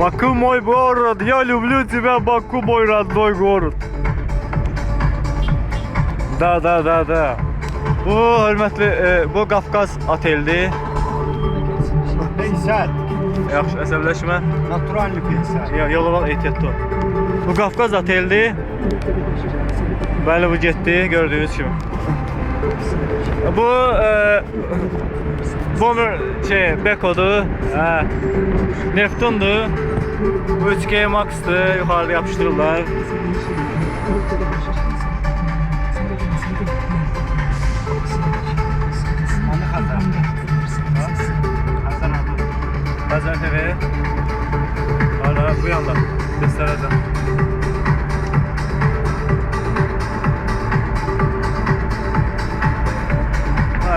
Баку мой город, я люблю тебя, Баку мой родной город. Da. Bu hörmətli, bu Qafqaz oteldir. Peysel. Yaxşı, əsəbləşmə. Naturalli peysel. Yolu var, ehtiyatlı ol. Bu Qafqaz oteldir. Bəli, bu getdi, gördüyünüz kimi. Bu Bomber Beko'dur. Neptun'dur. Bu 3G Max'dır. Yukarıda yapıştırırlar. Hazar TV. Hala bu yanda. Göstereceğim.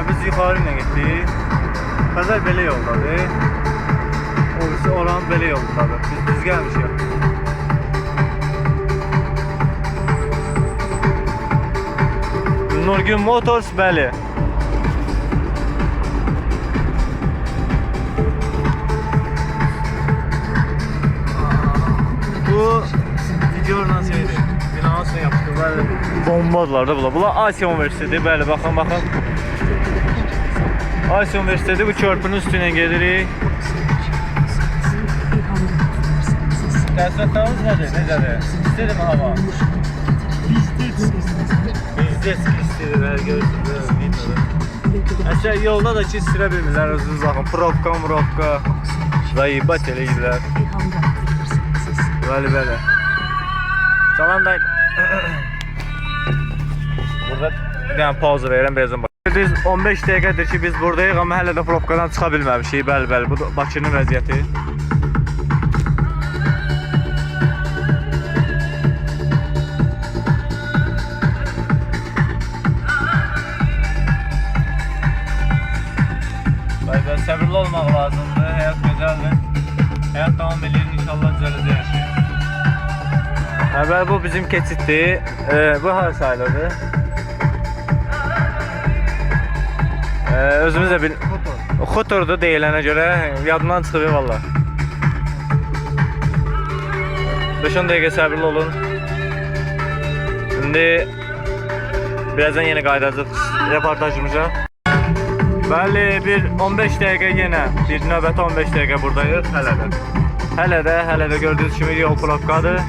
Biz yukarı ile gittik. Hazar belə yoldadır. Orası oranın belə yoldadır. Biz düz gelmişik. Nurgün Motors bəli. Bu videodan şeydir. Binasını yapıştırırlar. Bombadılar da bunlar. Bunlar Asiya Üniversitesi. Bəli, baxın. Asiya Üniversitesi bu körpünün üstüne gelirik. Təəssüratlarınız nədir? Necədir? İstədir mi hava? Bizdə istədir, görürsünüz, videoda. Əşər yolda da ki, sürə bilmirlər, özünüz baxın. Probka. Zayibat eləyirlər. Bəli. Salam da. Burada bir dənə pauza verirəm, birazdan bax. 15 dəqiqədir ki, biz buradayıq, amma hələ də probkadan çıxa bilməmişik. Bəli, bu Bakının vəziyyəti. Bəli, səbirli olmaq lazımdır, həyat gözəldir. Həyat davam edir, inşallah düzələcək hər şey. Bəli, bu bizim keçiddir. Bu har sayılırdı. Özümüz də Xotordur deyilənə görə, yadımdan çıxıb valla. 5-10 dəqiqə səbirli olun. Şimdi birazdan yeni qaydacaq reportajımıza. Bəli, bir 15 dəqiqə yenə, bir növbəti 15 dəqiqə buradayıq hələ də. Hələ də gördüyünüz kimi yol probkadır.